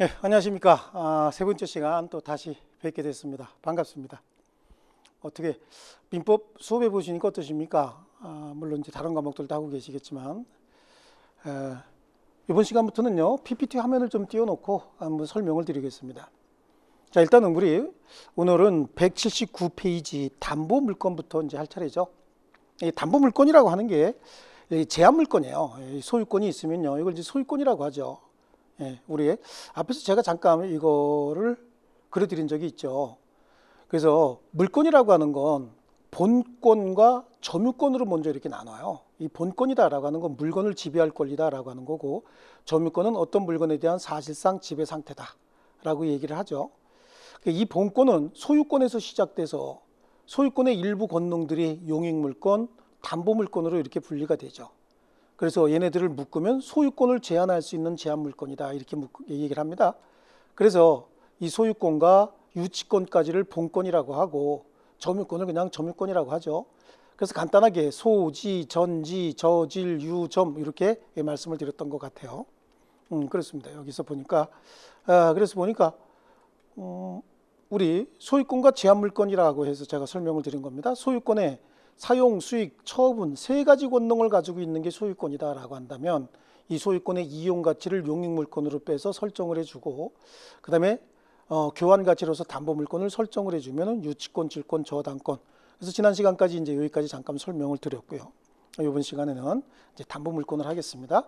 예, 안녕하십니까. 세 번째 시간 또 다시 뵙게 됐습니다. 반갑습니다. 어떻게 민법 수업해 보시니까 어떠십니까? 물론 이제 다른 과목들도 하고 계시겠지만 이번 시간부터는요 PPT 화면을 좀 띄워놓고 한번 설명을 드리겠습니다. 자, 일단은 우리 오늘은 179페이지 담보 물건부터 이제 할 차례죠. 이 담보 물건이라고 하는 게 제한 물건이에요. 소유권이 있으면요 이걸 이제 소유권이라고 하죠. 예, 우리 앞에서 제가 잠깐 이거를 그려드린 적이 있죠. 그래서 물건이라고 하는 건 본권과 점유권으로 먼저 이렇게 나눠요. 이 본권이다라고 하는 건 물건을 지배할 권리다라고 하는 거고, 점유권은 어떤 물건에 대한 사실상 지배 상태다라고 얘기를 하죠. 이 본권은 소유권에서 시작돼서 소유권의 일부 권능들이 용익물권, 담보물권으로 이렇게 분리가 되죠. 그래서 얘네들을 묶으면 소유권을 제한할 수 있는 제한물권이다 이렇게 얘기를 합니다. 그래서 이 소유권과 유치권까지를 본권이라고 하고 점유권을 그냥 점유권이라고 하죠. 그래서 간단하게 소지, 전지, 저질, 유점 이렇게 말씀을 드렸던 것 같아요. 그렇습니다. 여기서 보니까 그래서 보니까 우리 소유권과 제한물권이라고 해서 제가 설명을 드린 겁니다. 소유권의 사용, 수익, 처분 세 가지 권능을 가지고 있는 게 소유권이다라고 한다면 이 소유권의 이용 가치를 용익물권으로 빼서 설정을 해주고, 그 다음에 교환 가치로서 담보물권을 설정을 해주면 유치권, 질권, 저당권. 그래서 지난 시간까지 이제 여기까지 잠깐 설명을 드렸고요. 이번 시간에는 이제 담보물권을 하겠습니다.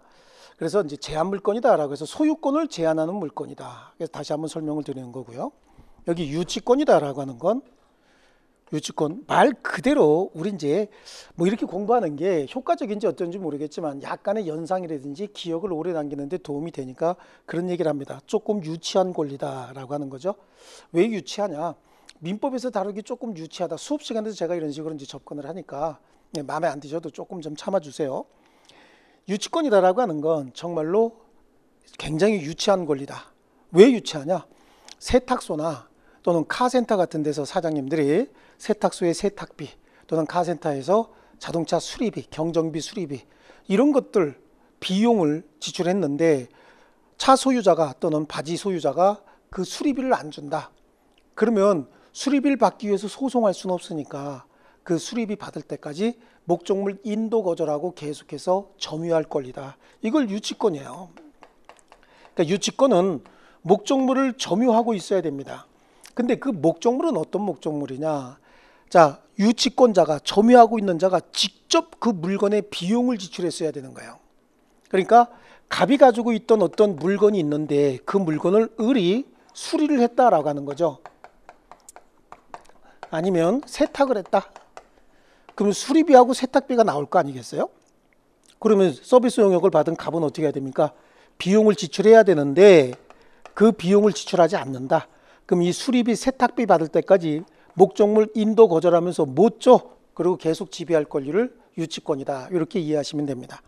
그래서 이제 제한물권이다라고 해서 소유권을 제한하는 물건이다. 그래서 다시 한번 설명을 드리는 거고요. 여기 유치권이다라고 하는 건 유치권 말 그대로 우리 이제 뭐 이렇게 공부하는 게 효과적인지 어떤지 모르겠지만 약간의 연상이라든지 기억을 오래 남기는데 도움이 되니까 그런 얘기를 합니다. 조금 유치한 권리다라고 하는 거죠. 왜 유치하냐? 민법에서 다루기 조금 유치하다. 수업 시간에서 제가 이런 식으로 이제 접근을 하니까 마음에 안 드셔도 조금 좀 참아주세요. 유치권이다라고 하는 건 정말로 굉장히 유치한 권리다. 왜 유치하냐? 세탁소나 또는 카센터 같은 데서 사장님들이 세탁소의 세탁비 또는 카센터에서 자동차 수리비, 경정비 수리비 이런 것들 비용을 지출했는데 차 소유자가 또는 바지 소유자가 그 수리비를 안 준다. 그러면 수리비를 받기 위해서 소송할 수는 없으니까 그 수리비 받을 때까지 목적물 인도 거절하고 계속해서 점유할 권리다. 이걸 유치권이에요. 그러니까 유치권은 목적물을 점유하고 있어야 됩니다. 근데 그 목적물은 어떤 목적물이냐? 자, 유치권자가 점유하고 있는 자가 직접 그 물건의 비용을 지출했어야 되는 거예요. 그러니까 갑이 가지고 있던 어떤 물건이 있는데 그 물건을 을이 수리를 했다라고 하는 거죠. 아니면 세탁을 했다. 그러면 수리비하고 세탁비가 나올 거 아니겠어요? 그러면 서비스 용역을 받은 갑은 어떻게 해야 됩니까? 비용을 지출해야 되는데 그 비용을 지출하지 않는다. 그럼 이 수리비, 세탁비 받을 때까지 목적물 인도 거절하면서 못 줘. 그리고 계속 지배할 권리를 유치권이다. 이렇게 이해하시면 됩니다.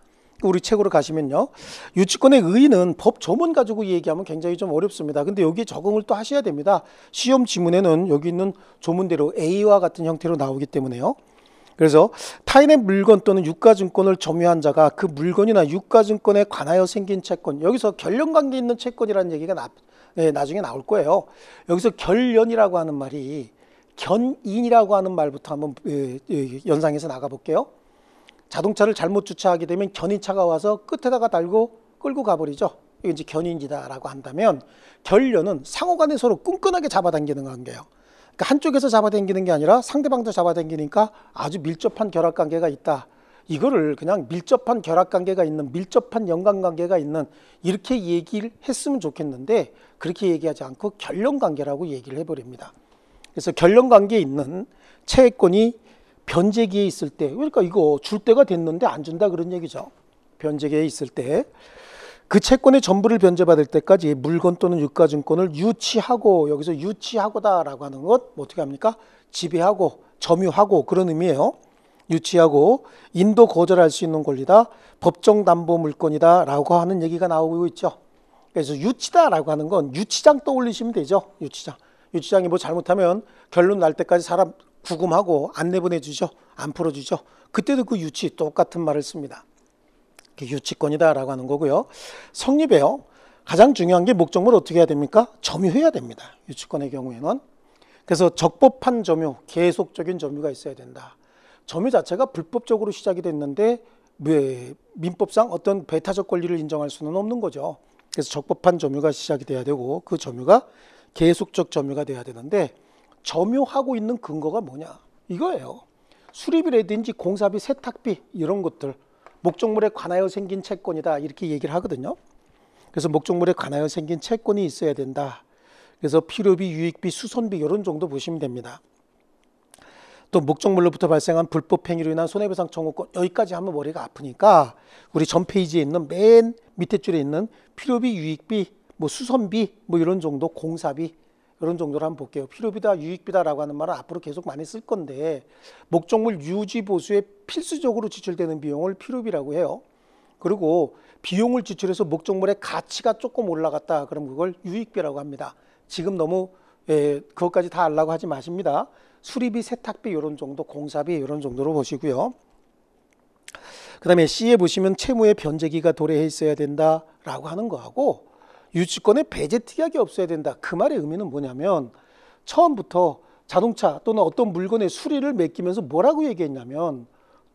우리 책으로 가시면요. 유치권의 의의는 법 조문 가지고 얘기하면 굉장히 좀 어렵습니다. 근데 여기에 적응을 또 하셔야 됩니다. 시험 지문에는 여기 있는 조문대로 A와 같은 형태로 나오기 때문에요. 그래서 타인의 물건 또는 유가증권을 점유한 자가 그 물건이나 유가증권에 관하여 생긴 채권, 여기서 결연관계 있는 채권이라는 얘기가 나중에 나올 거예요. 여기서 결연이라고 하는 말이 견인이라고 하는 말부터 한번 연상해서 나가볼게요. 자동차를 잘못 주차하게 되면 견인차가 와서 끝에다가 달고 끌고 가버리죠. 이게 이제 견인이다라고 한다면 결연은 상호간에 서로 끈끈하게 잡아당기는 관계예요. 그러니까 한쪽에서 잡아당기는 게 아니라 상대방도 잡아당기니까 아주 밀접한 결합관계가 있다. 이거를 그냥 밀접한 결합관계가 있는, 밀접한 연관관계가 있는 이렇게 얘기를 했으면 좋겠는데 그렇게 얘기하지 않고 결연관계라고 얘기를 해버립니다. 그래서 결연관계에 있는 채권이 변제기에 있을 때, 그러니까 이거 줄 때가 됐는데 안 준다 그런 얘기죠. 변제기에 있을 때 그 채권의 전부를 변제받을 때까지 물건 또는 유가증권을 유치하고, 여기서 유치하고다라고 하는 것 어떻게 합니까? 지배하고 점유하고 그런 의미예요. 유치하고 인도 거절할 수 있는 권리다. 법정담보물권이다 라고 하는 얘기가 나오고 있죠. 그래서 유치다라고 하는 건 유치장 떠올리시면 되죠. 유치장이 뭐 잘못하면 결론 날 때까지 사람 구금하고 안 내보내주죠. 안 풀어주죠. 그때도 그 유치 똑같은 말을 씁니다. 유치권이다 라고 하는 거고요. 성립에요. 가장 중요한 게 목적물 어떻게 해야 됩니까? 점유해야 됩니다. 유치권의 경우에는. 그래서 적법한 점유, 계속적인 점유가 있어야 된다. 점유 자체가 불법적으로 시작이 됐는데 왜 민법상 어떤 배타적 권리를 인정할 수는 없는 거죠. 그래서 적법한 점유가 시작이 돼야 되고 그 점유가 계속적 점유가 돼야 되는데 점유하고 있는 근거가 뭐냐? 이거예요. 수리비라든지 공사비, 세탁비 이런 것들 목적물에 관하여 생긴 채권이다 이렇게 얘기를 하거든요. 그래서 목적물에 관하여 생긴 채권이 있어야 된다. 그래서 필요비, 유익비, 수선비 이런 정도 보시면 됩니다. 또 목적물로부터 발생한 불법 행위로 인한 손해배상 청구권 여기까지 하면 머리가 아프니까 우리 전 페이지에 있는 맨 밑에 줄에 있는 필요비, 유익비, 뭐 수선비 뭐 이런 정도, 공사비 이런 정도로 한번 볼게요. 필요비다, 유익비다라고 하는 말은 앞으로 계속 많이 쓸 건데 목적물 유지 보수에 필수적으로 지출되는 비용을 필요비라고 해요. 그리고 비용을 지출해서 목적물의 가치가 조금 올라갔다. 그럼 그걸 유익비라고 합니다. 지금 너무 그것까지 다 알라고 하지 마십니다. 수리비, 세탁비 이런 정도, 공사비 이런 정도로 보시고요. 그 다음에 C에 보시면 채무의 변제기가 도래해 있어야 된다라고 하는 거하고 유치권에 배제 특약이 없어야 된다. 그 말의 의미는 뭐냐면 처음부터 자동차 또는 어떤 물건의 수리를 맡기면서 뭐라고 얘기했냐면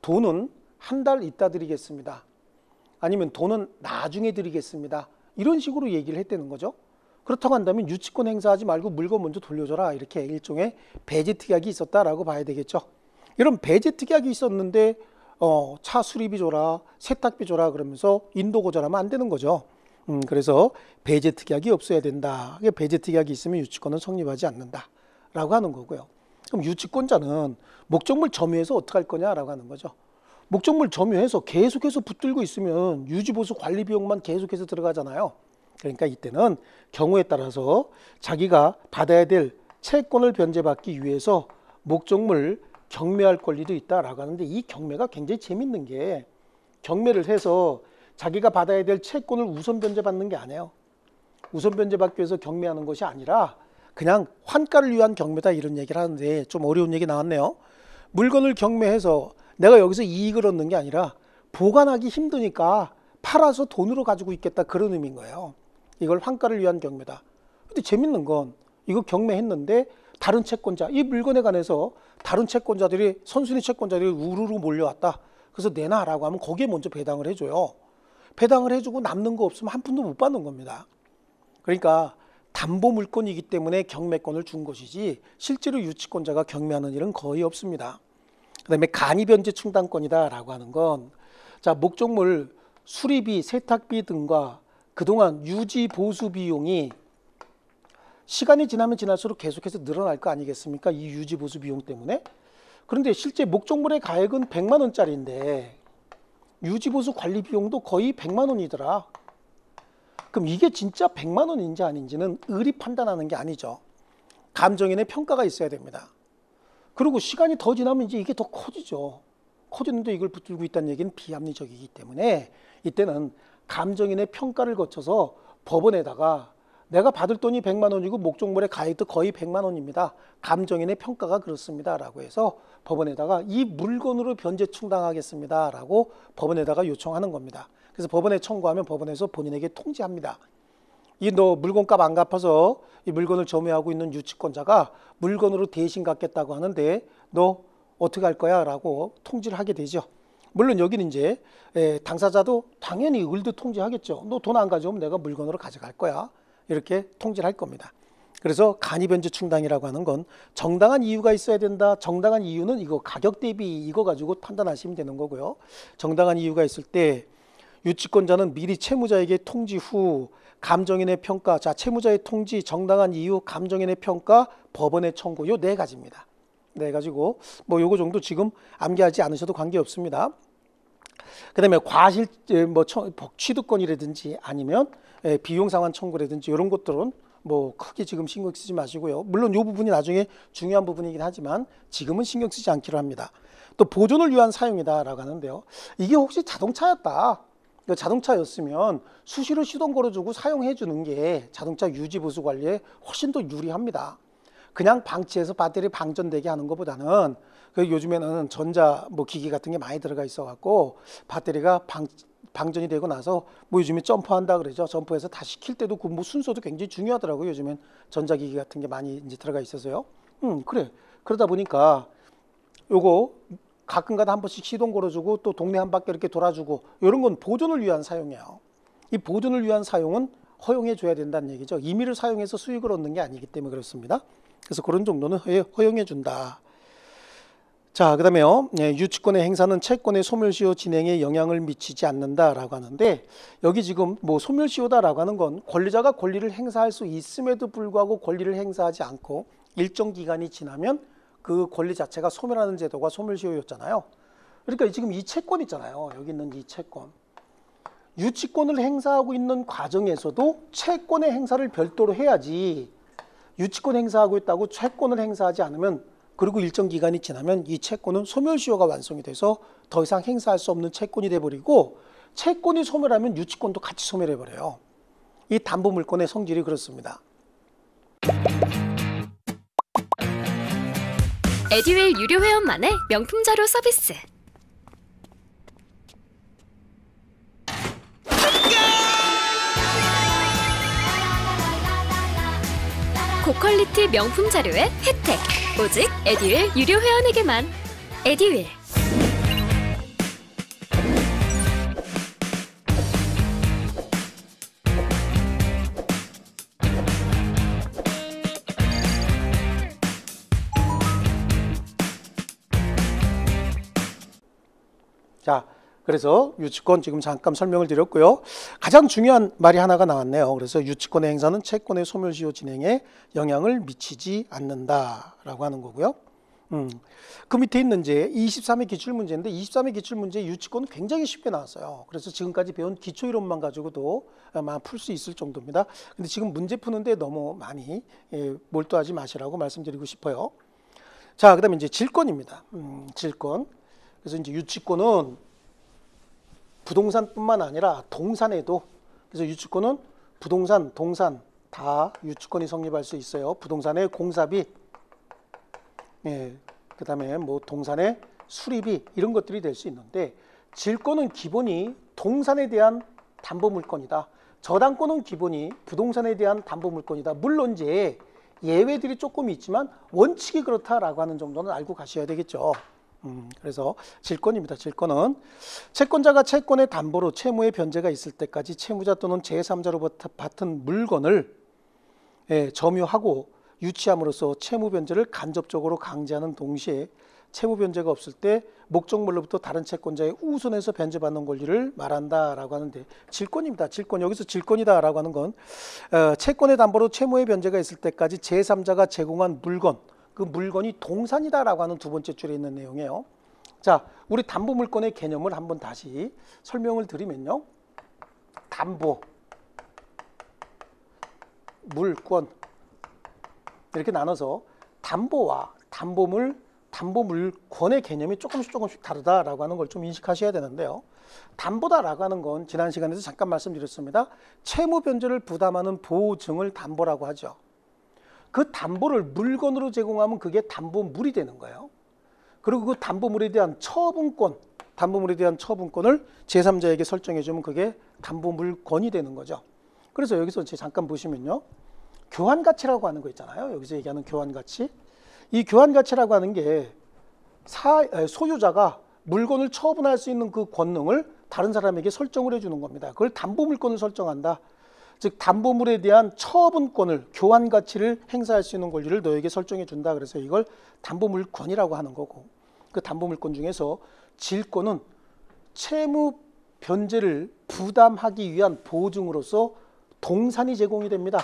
돈은 한 달 있다 드리겠습니다. 아니면 돈은 나중에 드리겠습니다. 이런 식으로 얘기를 했다는 거죠. 그렇다고 한다면 유치권 행사하지 말고 물건 먼저 돌려줘라. 이렇게 일종의 배제 특약이 있었다라고 봐야 되겠죠. 이런 배제 특약이 있었는데 차 수리비 줘라, 세탁비 줘라 그러면서 인도 거절하면 안 되는 거죠. 그래서 배제 특약이 없어야 된다. 배제 특약이 있으면 유치권은 성립하지 않는다라고 하는 거고요. 그럼 유치권자는 목적물 점유해서 어떻게 할 거냐라고 하는 거죠. 목적물 점유해서 계속해서 붙들고 있으면 유지보수 관리 비용만 계속해서 들어가잖아요. 그러니까 이때는 경우에 따라서 자기가 받아야 될 채권을 변제받기 위해서 목적물 경매할 권리도 있다라고 하는데 이 경매가 굉장히 재밌는 게 경매를 해서 자기가 받아야 될 채권을 우선 변제받는 게 아니에요. 우선 변제받기 위해서 경매하는 것이 아니라 그냥 환가를 위한 경매다 이런 얘기를 하는데 좀 어려운 얘기 나왔네요. 물건을 경매해서 내가 여기서 이익을 얻는 게 아니라 보관하기 힘드니까 팔아서 돈으로 가지고 있겠다 그런 의미인 거예요. 이걸 환가를 위한 경매다. 근데 재밌는 건 이거 경매했는데 다른 채권자, 이 물건에 관해서 다른 채권자들이 선순위 채권자들이 우르르 몰려왔다. 그래서 내놔라고 하면 거기에 먼저 배당을 해줘요. 배당을 해주고 남는 거 없으면 한 푼도 못 받는 겁니다. 그러니까 담보 물건이기 때문에 경매권을 준 것이지 실제로 유치권자가 경매하는 일은 거의 없습니다. 그 다음에 간이변제 충당권이다라고 하는 건 자 목적물 수리비, 세탁비 등과 그동안 유지 보수 비용이 시간이 지나면 지날수록 계속해서 늘어날 거 아니겠습니까? 이 유지 보수 비용 때문에. 그런데 실제 목적물의 가액은 100만 원짜리인데 유지 보수 관리 비용도 거의 100만 원이더라. 그럼 이게 진짜 100만 원인지 아닌지는 의리 판단하는 게 아니죠. 감정인의 평가가 있어야 됩니다. 그리고 시간이 더 지나면 이제 이게 더 커지죠. 커지는데 이걸 붙들고 있다는 얘기는 비합리적이기 때문에 이때는 감정인의 평가를 거쳐서 법원에다가 내가 받을 돈이 100만 원이고 목적물의 가액도 거의 100만 원입니다. 감정인의 평가가 그렇습니다. 라고 해서 법원에다가 이 물건으로 변제 충당하겠습니다. 라고 법원에다가 요청하는 겁니다. 그래서 법원에 청구하면 법원에서 본인에게 통지합니다. 이 너 물건값 안 갚아서 이 물건을 점유하고 있는 유치권자가 물건으로 대신 갚겠다고 하는데 너 어떻게 할 거야? 라고 통지를 하게 되죠. 물론 여기는 이제 당사자도 당연히 을도 통지하겠죠. 너 돈 안 가져오면 내가 물건으로 가져갈 거야. 이렇게 통지를 할 겁니다. 그래서 간이변제 충당이라고 하는 건 정당한 이유가 있어야 된다. 정당한 이유는 이거 가격 대비 이거 가지고 판단하시면 되는 거고요. 정당한 이유가 있을 때 유치권자는 미리 채무자에게 통지 후 감정인의 평가, 자 채무자의 통지, 정당한 이유, 감정인의 평가, 법원의 청구 요 네 가지입니다. 네 가지고 뭐 요거 정도 지금 암기하지 않으셔도 관계 없습니다. 그다음에 과실 뭐 취득권이라든지 아니면 비용 상환 청구라든지 이런 것들은 뭐 크게 지금 신경 쓰지 마시고요. 물론 이 부분이 나중에 중요한 부분이긴 하지만 지금은 신경 쓰지 않기로 합니다. 또 보존을 위한 사용이다라고 하는데요. 이게 혹시 자동차였다. 자동차였으면 수시로 시동 걸어주고 사용해 주는 게 자동차 유지 보수 관리에 훨씬 더 유리합니다. 그냥 방치해서 배터리 방전되게 하는 것보다는 요즘에는 전자 뭐 기기 같은 게 많이 들어가 있어 갖고 배터리가 방전이 되고 나서 뭐 요즘에 점프한다 그러죠. 점프해서 다시 킬 때도 그 뭐 순서도 굉장히 중요하더라고요. 요즘엔 전자기기 같은 게 많이 이제 들어가 있어서요. 그래. 그러다 보니까 요거 가끔가다 한 번씩 시동 걸어주고 또 동네 한 바퀴 이렇게 돌아주고 이런 건 보존을 위한 사용이에요. 이 보존을 위한 사용은 허용해 줘야 된다는 얘기죠. 임의를 사용해서 수익을 얻는 게 아니기 때문에 그렇습니다. 그래서 그런 정도는 허용해 준다. 자, 그다음에요. 유치권의 행사는 채권의 소멸시효 진행에 영향을 미치지 않는다라고 하는데 여기 지금 뭐 소멸시효다라고 하는 건 권리자가 권리를 행사할 수 있음에도 불구하고 권리를 행사하지 않고 일정 기간이 지나면 그 권리 자체가 소멸하는 제도가 소멸시효였잖아요. 그러니까 지금 이 채권 있잖아요. 여기 있는 이 채권. 유치권을 행사하고 있는 과정에서도 채권의 행사를 별도로 해야지 유치권 행사하고 있다고 채권을 행사하지 않으면 그리고 일정 기간이 지나면 이 채권은 소멸시효가 완성이 돼서 더 이상 행사할 수 없는 채권이 돼버리고 채권이 소멸하면 유치권도 같이 소멸해버려요. 이 담보물권의 성질이 그렇습니다. 에듀윌 유료 회원만의 명품 자료 서비스. 고퀄리티 명품 자료의 혜택. 오직 에듀윌 유료 회원에게만. 에듀윌. 자, 그래서 유치권 지금 잠깐 설명을 드렸고요. 가장 중요한 말이 하나가 나왔네요. 그래서 유치권의 행사는 채권의 소멸시효 진행에 영향을 미치지 않는다라고 하는 거고요. 그 밑에 있는 이제 23회 기출문제인데 23회 기출문제 유치권은 굉장히 쉽게 나왔어요. 그래서 지금까지 배운 기초이론만 가지고도 아마 풀 수 있을 정도입니다. 근데 지금 문제 푸는데 너무 많이 몰두하지 마시라고 말씀드리고 싶어요. 자, 그다음에 이제 질권입니다. 질권. 그래서 이제 유치권은 부동산뿐만 아니라 동산에도, 그래서 유치권은 부동산, 동산 다 유치권이 성립할 수 있어요. 부동산의 공사비, 그다음에 뭐 동산의 수리비 이런 것들이 될 수 있는데 질권은 기본이 동산에 대한 담보물권이다. 저당권은 기본이 부동산에 대한 담보물권이다. 물론 이제 예외들이 조금 있지만 원칙이 그렇다라고 하는 정도는 알고 가셔야 되겠죠. 그래서 질권입니다. 질권은 채권자가 채권의 담보로 채무의 변제가 있을 때까지 채무자 또는 제3자로부터 받은 물건을 점유하고 유치함으로써 채무 변제를 간접적으로 강제하는 동시에 채무 변제가 없을 때 목적물로부터 다른 채권자에 우선해서 변제받는 권리를 말한다라고 하는데 질권입니다. 질권, 여기서 질권이다라고 하는 건 채권의 담보로 채무의 변제가 있을 때까지 제3자가 제공한 물건, 그 물건이 동산이다라고 하는 두 번째 줄에 있는 내용이에요. 자, 우리 담보물권의 개념을 한번 다시 설명을 드리면요. 담보, 물권 이렇게 나눠서 담보와 담보물, 담보물권의 개념이 조금씩 다르다라고 하는 걸 좀 인식하셔야 되는데요. 담보다라고 하는 건 지난 시간에도 잠깐 말씀드렸습니다. 채무 변제를 부담하는 보증을 담보라고 하죠. 그 담보를 물건으로 제공하면 그게 담보물이 되는 거예요. 그리고 그 담보물에 대한 처분권, 담보물에 대한 처분권을 제3자에게 설정해 주면 그게 담보물권이 되는 거죠. 그래서 여기서 잠깐 보시면요. 교환가치라고 하는 거 있잖아요. 여기서 얘기하는 교환가치. 이 교환가치라고 하는 게 소유자가 물건을 처분할 수 있는 그 권능을 다른 사람에게 설정을 해주는 겁니다. 그걸 담보물권을 설정한다. 즉 담보물에 대한 처분권을, 교환 가치를 행사할 수 있는 권리를 너에게 설정해 준다. 그래서 이걸 담보물권이라고 하는 거고, 그 담보물권 중에서 질권은 채무 변제를 부담하기 위한 보증으로서 동산이 제공이 됩니다.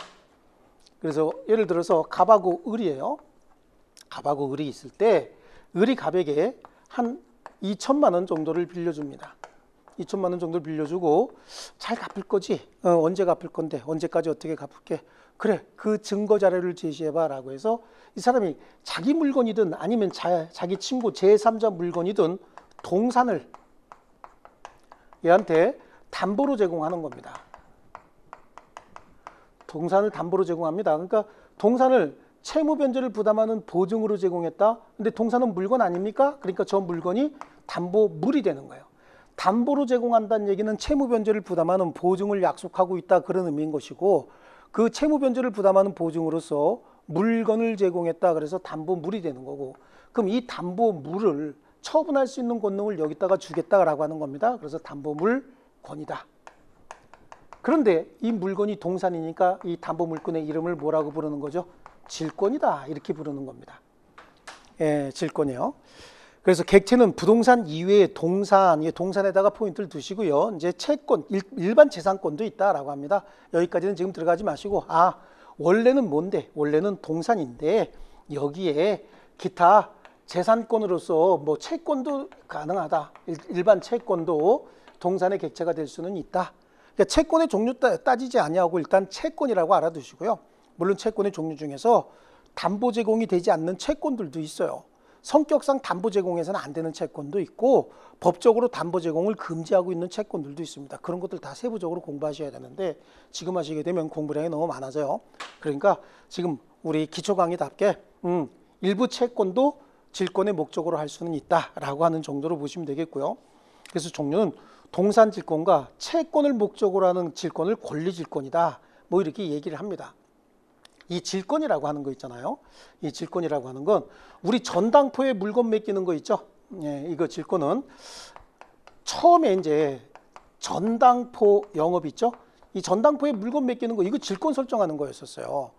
그래서 예를 들어서 갑하고 을이에요. 갑하고 을이 있을 때 을이 갑에게 한 2천만 원 정도를 빌려줍니다. 2천만 원 정도 빌려주고 잘 갚을 거지? 언제 갚을 건데? 언제까지 어떻게 갚을게? 그래, 그 증거 자료를 제시해봐 라고 해서 이 사람이 자기 물건이든 아니면 자기 친구 제3자 물건이든 동산을 얘한테 담보로 제공하는 겁니다. 동산을 담보로 제공합니다. 그러니까 동산을 채무 변제를 부담하는 보증으로 제공했다. 근데 동산은 물건 아닙니까? 그러니까 저 물건이 담보물이 되는 거예요. 담보로 제공한다는 얘기는 채무 변제를 부담하는 보증을 약속하고 있다 그런 의미인 것이고 그 채무 변제를 부담하는 보증으로서 물건을 제공했다 그래서 담보물이 되는 거고 그럼 이 담보물을 처분할 수 있는 권능을 여기다가 주겠다라고 하는 겁니다. 그래서 담보물권이다. 그런데 이 물건이 동산이니까 이 담보물권의 이름을 뭐라고 부르는 거죠? 질권이다 이렇게 부르는 겁니다. 예, 질권이요. 그래서 객체는 부동산 이외에 동산, 동산에다가 포인트를 두시고요. 이제 채권, 일반 재산권도 있다라고 합니다. 여기까지는 지금 들어가지 마시고 원래는 뭔데? 원래는 동산인데 여기에 기타 재산권으로서 뭐 채권도 가능하다. 일반 채권도 동산의 객체가 될 수는 있다. 그러니까 채권의 종류 따지지 아니하고 일단 채권이라고 알아두시고요. 물론 채권의 종류 중에서 담보 제공이 되지 않는 채권들도 있어요. 성격상 담보 제공해서는 안 되는 채권도 있고 법적으로 담보 제공을 금지하고 있는 채권들도 있습니다. 그런 것들 다 세부적으로 공부하셔야 되는데 지금 하시게 되면 공부량이 너무 많아져요. 그러니까 지금 우리 기초 강의답게 일부 채권도 질권의 목적으로 할 수는 있다라고 하는 정도로 보시면 되겠고요. 그래서 종류는 동산 질권과 채권을 목적으로 하는 질권을 권리 질권이다. 뭐 이렇게 얘기를 합니다. 이 질권이라고 하는 거 있잖아요. 이 질권이라고 하는 건 우리 전당포에 물건 맡기는 거 있죠. 예, 이거 질권은 처음에 이제 전당포 영업 있죠. 이 전당포에 물건 맡기는 거 이거 질권 설정하는 거였었어요.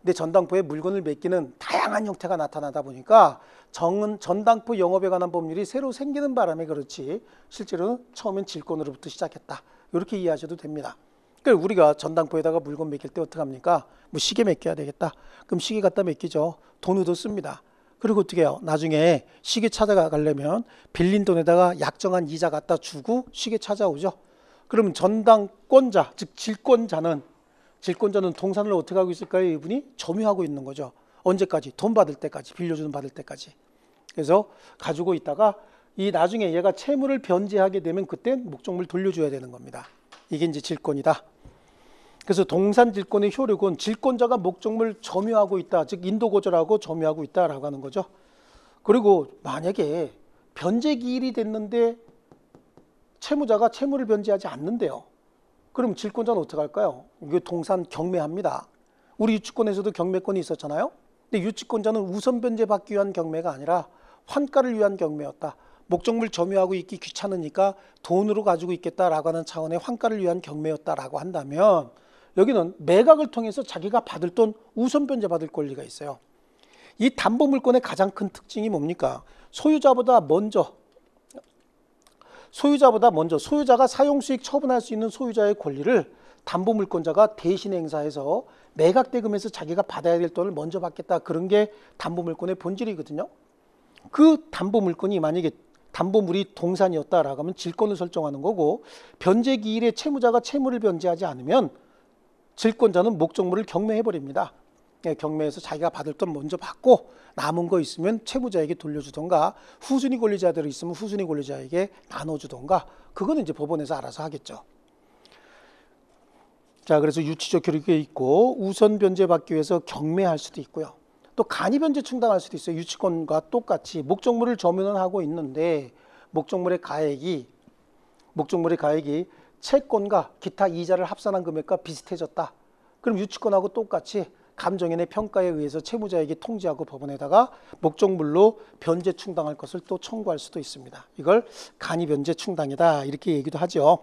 근데 전당포에 물건을 맡기는 다양한 형태가 나타나다 보니까 전당포 영업에 관한 법률이 새로 생기는 바람에 그렇지 실제로는 처음엔 질권으로부터 시작했다. 이렇게 이해하셔도 됩니다. 그러니까 우리가 전당포에다가 물건 맡길 때 어떻게 합니까? 뭐 시계 맡겨야 되겠다. 그럼 시계 갖다 맡기죠. 돈으로 씁니다. 그리고 어떻게 해요? 나중에 시계 찾아가려면 빌린 돈에다가 약정한 이자 갖다 주고 시계 찾아오죠. 그러면 전당권자, 즉 질권자는 동산을 어떻게 하고 있을까요? 이분이 점유하고 있는 거죠. 언제까지? 돈 받을 때까지, 빌려주는 받을 때까지. 그래서 가지고 있다가 이 나중에 얘가 채무를 변제하게 되면 그때 목적물 돌려줘야 되는 겁니다. 이게 이제 질권이다. 그래서 동산 질권의 효력은 질권자가 목적물 점유하고 있다, 즉 인도거절하고 점유하고 있다라고 하는 거죠. 그리고 만약에 변제 기일이 됐는데 채무자가 채무를 변제하지 않는데요. 그럼 질권자는 어떻게 할까요? 이게 동산 경매합니다. 우리 유치권에서도 경매권이 있었잖아요. 근데 유치권자는 우선 변제받기 위한 경매가 아니라 환가를 위한 경매였다. 목적물 점유하고 있기 귀찮으니까 돈으로 가지고 있겠다라고 하는 차원의 환가를 위한 경매였다라고 한다면 여기는 매각을 통해서 자기가 받을 돈 우선 변제받을 권리가 있어요. 이 담보물권의 가장 큰 특징이 뭡니까? 소유자보다 먼저 소유자가 사용수익 처분할 수 있는 소유자의 권리를 담보물권자가 대신 행사해서 매각대금에서 자기가 받아야 될 돈을 먼저 받겠다. 그런 게 담보물권의 본질이거든요. 그 담보물권이 만약에 담보물이 동산이었다라고 하면 질권을 설정하는 거고 변제기일에 채무자가 채무를 변제하지 않으면 질권자는 목적물을 경매해버립니다. 경매해서 자기가 받을 돈 먼저 받고 남은 거 있으면 채무자에게 돌려주던가 후순위 권리자들이 있으면 후순위 권리자에게 나눠주던가 그거는 이제 법원에서 알아서 하겠죠. 자, 그래서 유치적 효력이 있고 우선 변제받기 위해서 경매할 수도 있고요. 또 간이 변제 충당할 수도 있어요. 유치권과 똑같이 목적물을 점유는 하고 있는데 목적물의 가액이 채권과 기타 이자를 합산한 금액과 비슷해졌다. 그럼 유치권하고 똑같이 감정인의 평가에 의해서 채무자에게 통지하고 법원에다가 목적물로 변제 충당할 것을 또 청구할 수도 있습니다. 이걸 간이 변제 충당이다 이렇게 얘기도 하죠.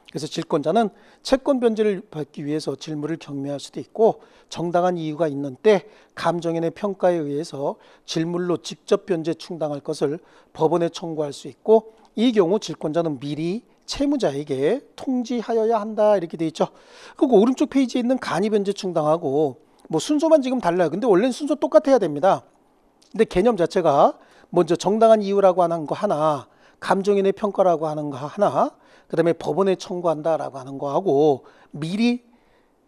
그래서 질권자는 채권 변제를 받기 위해서 질물을 경매할 수도 있고 정당한 이유가 있는 때 감정인의 평가에 의해서 질물로 직접 변제 충당할 것을 법원에 청구할 수 있고 이 경우 질권자는 미리 채무자에게 통지하여야 한다 이렇게 돼 있죠. 그리고 오른쪽 페이지에 있는 간이 변제 충당하고 뭐 순서만 지금 달라요. 근데 원래는 순서 똑같아야 됩니다. 근데 개념 자체가 먼저 정당한 이유라고 하는 거 하나, 감정인의 평가라고 하는 거 하나, 그 다음에 법원에 청구한다라고 하는 거하고 미리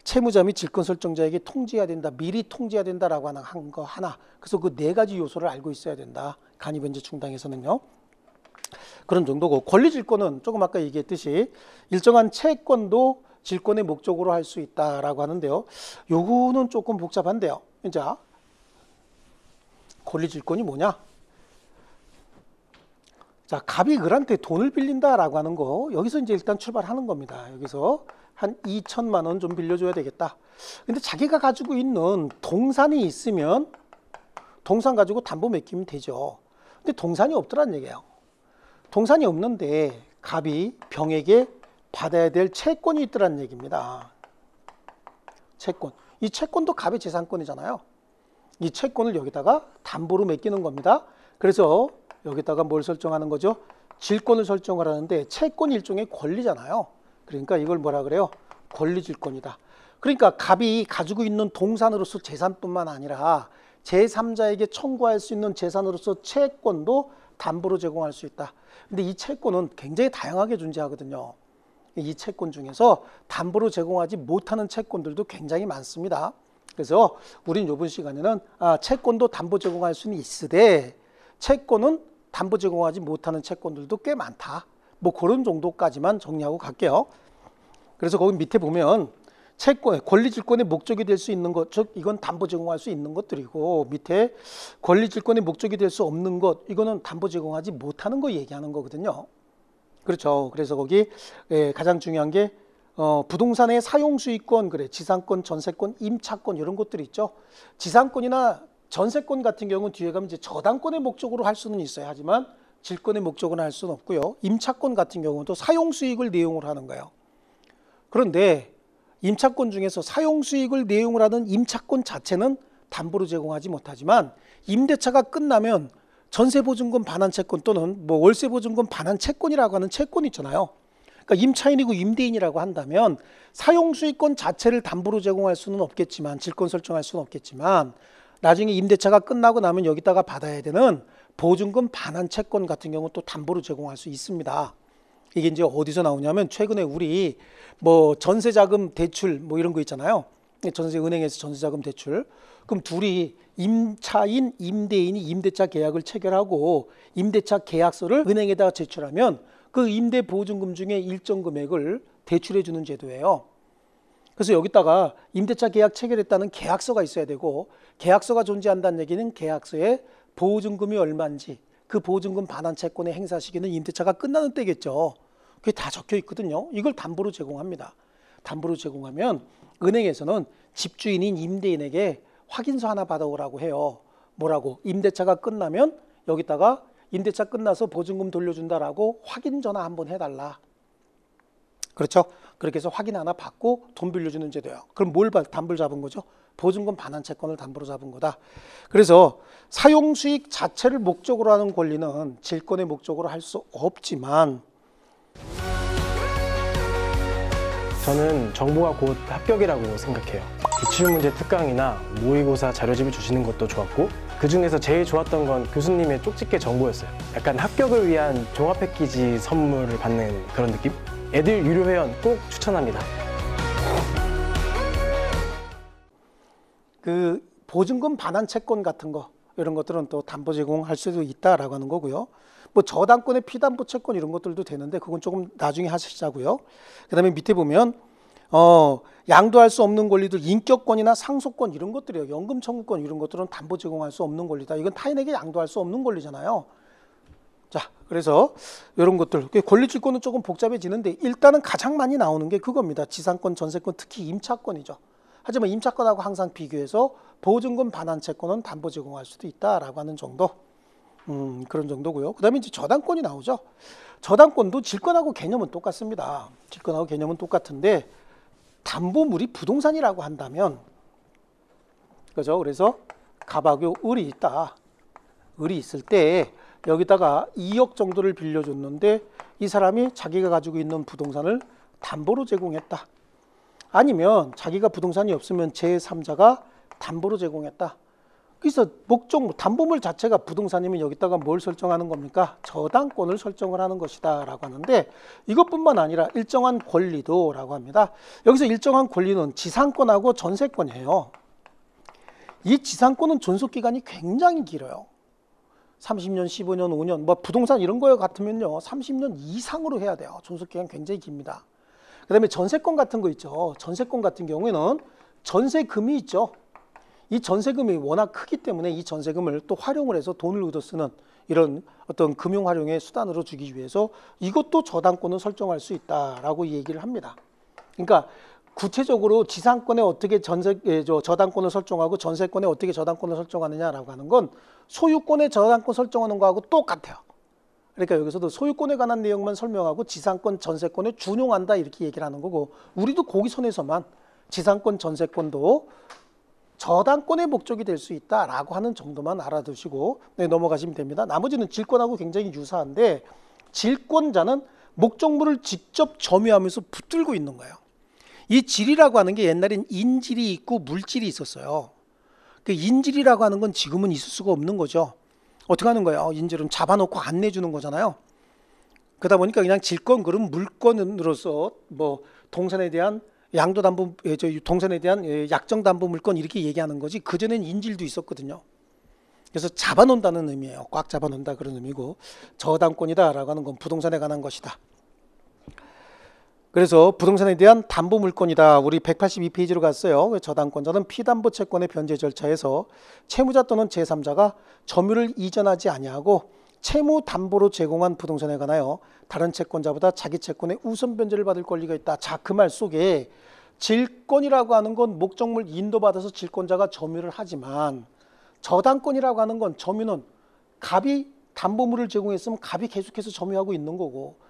채무자 및 질권 설정자에게 통지해야 된다, 미리 통지해야 된다라고 하는 거 하나. 그래서 그 네 가지 요소를 알고 있어야 된다. 간이 변제 충당에서는요. 그런 정도고 권리질권은 조금 아까 얘기했듯이 일정한 채권도 질권의 목적으로 할 수 있다라고 하는데요. 요거는 조금 복잡한데요. 이제 권리질권이 뭐냐? 자, 갑이 을한테 돈을 빌린다라고 하는 거, 여기서 이제 일단 출발하는 겁니다. 여기서 한 2천만 원 좀 빌려줘야 되겠다. 근데 자기가 가지고 있는 동산이 있으면 동산 가지고 담보 맡기면 되죠. 근데 동산이 없더란 얘기예요. 동산이 없는데 갑이 병에게 받아야 될 채권이 있더란 얘기입니다. 채권. 이 채권도 갑의 재산권이잖아요. 이 채권을 여기다가 담보로 맡기는 겁니다. 그래서 여기다가 뭘 설정하는 거죠? 질권을 설정을 하는데 채권이 일종의 권리잖아요. 그러니까 이걸 뭐라 그래요? 권리질권이다. 그러니까 갑이 가지고 있는 동산으로서 재산뿐만 아니라 제3자에게 청구할 수 있는 재산으로서 채권도 담보로 제공할 수 있다. 근데 이 채권은 굉장히 다양하게 존재하거든요. 이 채권 중에서 담보로 제공하지 못하는 채권들도 굉장히 많습니다. 그래서 우린 이번 시간에는 채권도 담보 제공할 수는 있으되 채권은 담보 제공하지 못하는 채권들도 꽤 많다. 뭐 그런 정도까지만 정리하고 갈게요. 그래서 거기 밑에 보면 채권, 권리질권의 목적이 될 수 있는 것, 즉 이건 담보 제공할 수 있는 것들이고, 밑에 권리질권의 목적이 될 수 없는 것, 이거는 담보 제공하지 못하는 거 얘기하는 거거든요. 그렇죠. 그래서 거기 가장 중요한 게 부동산의 사용수익권, 그래 지상권, 전세권, 임차권 이런 것들이 있죠. 지상권이나 전세권 같은 경우는 뒤에 가면 이제 저당권의 목적으로 할 수는 있어요. 하지만 질권의 목적으로 할 수는 없고요. 임차권 같은 경우도 사용수익을 내용으로 하는 거예요. 그런데 임차권 중에서 사용수익을 내용으로 하는 임차권 자체는 담보로 제공하지 못하지만 임대차가 끝나면 전세보증금 반환채권 또는 뭐 월세보증금 반환채권이라고 하는 채권이 있잖아요. 그러니까 임차인이고 임대인이라고 한다면 사용수익권 자체를 담보로 제공할 수는 없겠지만 질권 설정할 수는 없겠지만 나중에 임대차가 끝나고 나면 여기다가 받아야 되는 보증금 반환채권 같은 경우 또 담보로 제공할 수 있습니다. 이게 이제 어디서 나오냐면 최근에 우리 뭐 전세자금 대출 뭐 이런 거 있잖아요. 전세은행에서 전세자금 대출. 그럼 둘이 임차인, 임대인이 임대차 계약을 체결하고 임대차 계약서를 은행에다가 제출하면 그 임대 보증금 중에 일정 금액을 대출해 주는 제도예요. 그래서 여기다가 임대차 계약 체결했다는 계약서가 있어야 되고 계약서가 존재한다는 얘기는 계약서에 보증금이 얼마인지 그 보증금 반환 채권의 행사 시기는 임대차가 끝나는 때겠죠. 그게 다 적혀 있거든요. 이걸 담보로 제공합니다. 담보로 제공하면 은행에서는 집주인인 임대인에게 확인서 하나 받아오라고 해요. 뭐라고? 임대차가 끝나면 여기다가 임대차 끝나서 보증금 돌려준다라고 확인 전화 한번 해달라. 그렇죠? 그렇게 해서 확인 하나 받고 돈 빌려주는 제도예요. 그럼 뭘 담보로 잡은 거죠? 보증금 반환 채권을 담보로 잡은 거다. 그래서 사용수익 자체를 목적으로 하는 권리는 질권의 목적으로 할 수 없지만 저는 정보가 곧 합격이라고 생각해요. 기출문제 특강이나 모의고사 자료집을 주시는 것도 좋았고 그 중에서 제일 좋았던 건 교수님의 쪽집게 정보였어요. 약간 합격을 위한 종합 패키지 선물을 받는 그런 느낌? 애들 유료 회원 꼭 추천합니다. 그 보증금 반환 채권 같은 거 이런 것들은 또 담보 제공할 수도 있다라고 하는 거고요. 뭐 저당권의 피담보 채권 이런 것들도 되는데 그건 조금 나중에 하시자고요. 그다음에 밑에 보면 양도할 수 없는 권리들 인격권이나 상속권 이런 것들이에요. 연금 청구권 이런 것들은 담보 제공할 수 없는 권리다. 이건 타인에게 양도할 수 없는 권리잖아요. 자, 그래서 이런 것들 권리질권은 조금 복잡해지는데 일단은 가장 많이 나오는 게 그겁니다. 지상권, 전세권, 특히 임차권이죠. 하지만 임차권하고 항상 비교해서 보증금 반환 채권은 담보 제공할 수도 있다라고 하는 정도. 그런 정도고요. 그다음에 이제 저당권이 나오죠. 저당권도 질권하고 개념은 똑같습니다. 질권하고 개념은 똑같은데 담보물이 부동산이라고 한다면 그죠? 그래서 갑하고 을이 있다. 을이 있을 때 여기다가 2억 정도를 빌려줬는데 이 사람이 자기가 가지고 있는 부동산을 담보로 제공했다. 아니면 자기가 부동산이 없으면 제3자가 담보로 제공했다. 그래서 목적 담보물 자체가 부동산이면 여기다가 뭘 설정하는 겁니까? 저당권을 설정을 하는 것이다 라고 하는데 이것뿐만 아니라 일정한 권리도 라고 합니다. 여기서 일정한 권리는 지상권하고 전세권이에요. 이 지상권은 존속기간이 굉장히 길어요. 30년, 15년, 5년 뭐 부동산 이런 거에 같으면요 30년 이상으로 해야 돼요. 존속기간 굉장히 깁니다. 그 다음에 전세권 같은 거 있죠. 전세권 같은 경우에는 전세금이 있죠. 이 전세금이 워낙 크기 때문에 이 전세금을 또 활용을 해서 돈을 얻어 쓰는 이런 어떤 금융 활용의 수단으로 주기 위해서 이것도 저당권을 설정할 수 있다라고 얘기를 합니다. 그러니까 구체적으로 지상권에 어떻게 저당권을 설정하고 전세권에 어떻게 저당권을 설정하느냐라고 하는 건 소유권에 저당권 설정하는 거하고 똑같아요. 그러니까 여기서도 소유권에 관한 내용만 설명하고 지상권, 전세권에 준용한다 이렇게 얘기를 하는 거고, 우리도 거기 선에서만 지상권, 전세권도 저당권의 목적이 될 수 있다라고 하는 정도만 알아두시고 넘어가시면 됩니다. 나머지는 질권하고 굉장히 유사한데, 질권자는 목적물을 직접 점유하면서 붙들고 있는 거예요. 이 질이라고 하는 게 옛날엔 인질이 있고 물질이 있었어요. 그 인질이라고 하는 건 지금은 있을 수가 없는 거죠. 어떻게 하는 거예요? 인질은 잡아놓고 안 내주는 거잖아요. 그러다 보니까 그냥 질권, 그럼 물권으로서 뭐 동산에 대한 양도담보, 동산에 대한 약정담보 물권 이렇게 얘기하는 거지, 그전엔 인질도 있었거든요. 그래서 잡아놓는다는 의미예요. 꽉 잡아놓는다 그런 의미고, 저당권이다라고 하는 건 부동산에 관한 것이다. 그래서 부동산에 대한 담보 물권이다. 우리 182페이지로 갔어요. 저당권자는 피담보 채권의 변제 절차에서 채무자 또는 제3자가 점유를 이전하지 아니하고 채무 담보로 제공한 부동산에 관하여 다른 채권자보다 자기 채권의 우선 변제를 받을 권리가 있다. 자, 그 말 속에 질권이라고 하는 건 목적물 인도받아서 질권자가 점유를 하지만, 저당권이라고 하는 건 점유는 갑이 담보물을 제공했으면 갑이 계속해서 점유하고 있는 거고,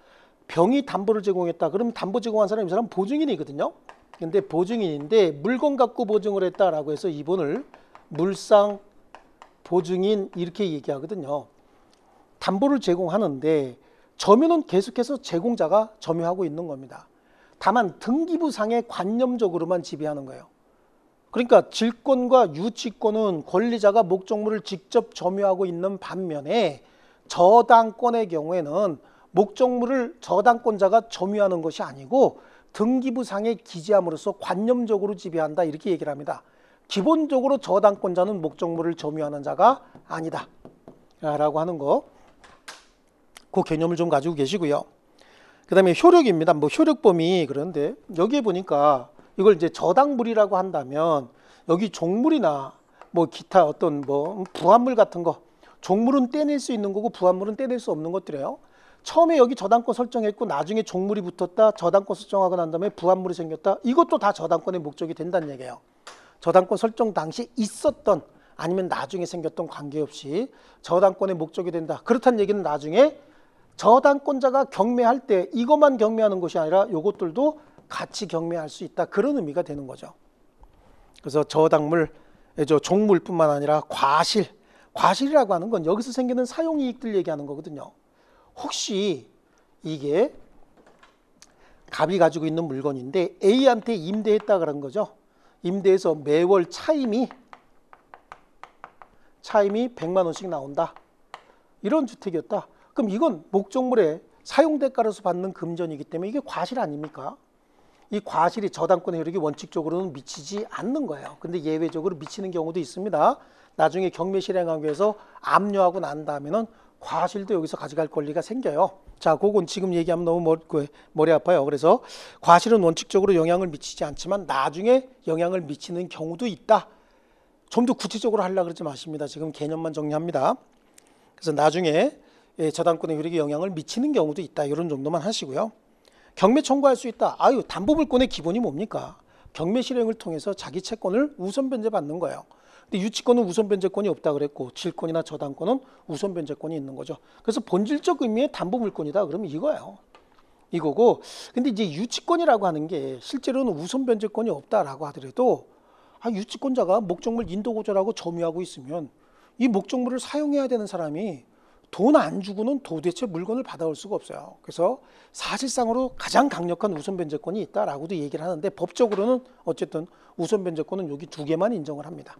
병이 담보를 제공했다. 그럼 담보 제공한 사람이 이 사람 보증인이거든요. 근데 보증인인데 물건 갖고 보증을 했다라고 해서 이분을 물상 보증인 이렇게 얘기하거든요. 담보를 제공하는데 점유는 계속해서 제공자가 점유하고 있는 겁니다. 다만 등기부상에 관념적으로만 지배하는 거예요. 그러니까 질권과 유치권은 권리자가 목적물을 직접 점유하고 있는 반면에, 저당권의 경우에는 목적물을 저당권자가 점유하는 것이 아니고 등기부상에 기재함으로써 관념적으로 지배한다 이렇게 얘기를 합니다. 기본적으로 저당권자는 목적물을 점유하는 자가 아니다 라고 하는 거, 그 개념을 좀 가지고 계시고요. 그 다음에 효력입니다. 뭐 효력 범위, 그런데 여기에 보니까 이걸 이제 저당물이라고 한다면 여기 종물이나 뭐 기타 어떤 뭐 부합물 같은 거, 종물은 떼낼 수 있는 거고 부합물은 떼낼 수 없는 것들이에요. 처음에 여기 저당권 설정했고 나중에 종물이 붙었다, 저당권 설정하고 난 다음에 부합물이 생겼다, 이것도 다 저당권의 목적이 된다는 얘기예요. 저당권 설정 당시 있었던 아니면 나중에 생겼던 관계없이 저당권의 목적이 된다. 그렇다는 얘기는 나중에 저당권자가 경매할 때 이것만 경매하는 것이 아니라 이것들도 같이 경매할 수 있다, 그런 의미가 되는 거죠. 그래서 저당물, 종물뿐만 아니라 과실, 과실이라고 하는 건 여기서 생기는 사용이익들 얘기하는 거거든요. 혹시 이게 갑이 가지고 있는 물건인데 A한테 임대했다 그런 거죠. 임대해서 매월 차임이 100만 원씩 나온다. 이런 주택이었다. 그럼 이건 목적물의 사용대가로서 받는 금전이기 때문에 이게 과실 아닙니까? 이 과실이 저당권의 효력이 원칙적으로는 미치지 않는 거예요. 근데 예외적으로 미치는 경우도 있습니다. 나중에 경매 실행하기 위해서 압류하고 난 다음에는 과실도 여기서 가져갈 권리가 생겨요. 자, 그건 지금 얘기하면 너무 머리 아파요. 그래서 과실은 원칙적으로 영향을 미치지 않지만 나중에 영향을 미치는 경우도 있다. 좀 더 구체적으로 하려고 그러지 마십니다. 지금 개념만 정리합니다. 그래서 나중에 저당권의 효력이 영향을 미치는 경우도 있다. 이런 정도만 하시고요. 경매 청구할 수 있다. 담보물권의 기본이 뭡니까? 경매 실행을 통해서 자기 채권을 우선 변제받는 거예요. 근데 유치권은 우선 변제권이 없다 그랬고, 질권이나 저당권은 우선 변제권이 있는 거죠. 그래서 본질적 의미의 담보물권이다 그러면 이거예요. 이거고, 근데 이제 유치권이라고 하는 게 실제로는 우선 변제권이 없다라고 하더라도 유치권자가 목적물 인도고절하고 점유하고 있으면 이 목적물을 사용해야 되는 사람이 돈 안 주고는 도대체 물건을 받아올 수가 없어요. 그래서 사실상으로 가장 강력한 우선 변제권이 있다라고도 얘기를 하는데, 법적으로는 어쨌든 우선 변제권은 여기 두 개만 인정을 합니다.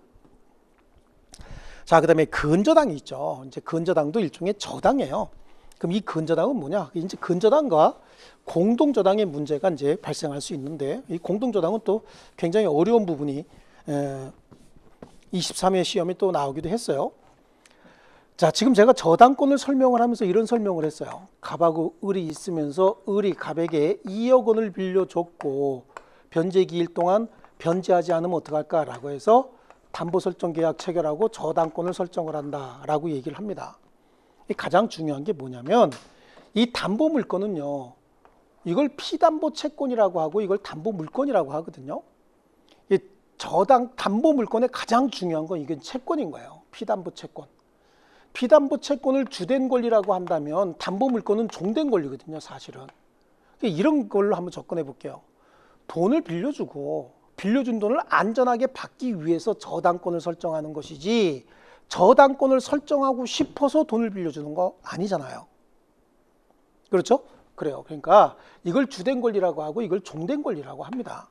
자, 그 다음에 근저당이 있죠. 이제 근저당도 일종의 저당이에요. 그럼 이 근저당은 뭐냐? 이제 근저당과 공동저당의 문제가 이제 발생할 수 있는데, 이 공동저당은 또 굉장히 어려운 부분이 23회 시험에 또 나오기도 했어요. 자, 지금 제가 저당권을 설명을 하면서 이런 설명을 했어요. 갑하고 을이 있으면서 을이 갑에게 2억 원을 빌려줬고 변제 기일 동안 변제하지 않으면 어떡할까라고 해서 담보 설정 계약 체결하고 저당권을 설정을 한다라고 얘기를 합니다. 가장 중요한 게 뭐냐면 이 담보 물건은요. 이걸 피담보 채권이라고 하고 이걸 담보 물건이라고 하거든요. 이 담보 물건의 가장 중요한 건 이게 채권인 거예요. 피담보 채권. 피담보 채권을 주된 권리라고 한다면 담보 물건은 종된 권리거든요. 사실은. 이런 걸로 한번 접근해 볼게요. 돈을 빌려준 돈을 안전하게 받기 위해서 저당권을 설정하는 것이지 저당권을 설정하고 싶어서 돈을 빌려주는 거 아니잖아요. 그렇죠? 그래요. 그러니까 이걸 주된 권리라고 하고 이걸 종된 권리라고 합니다.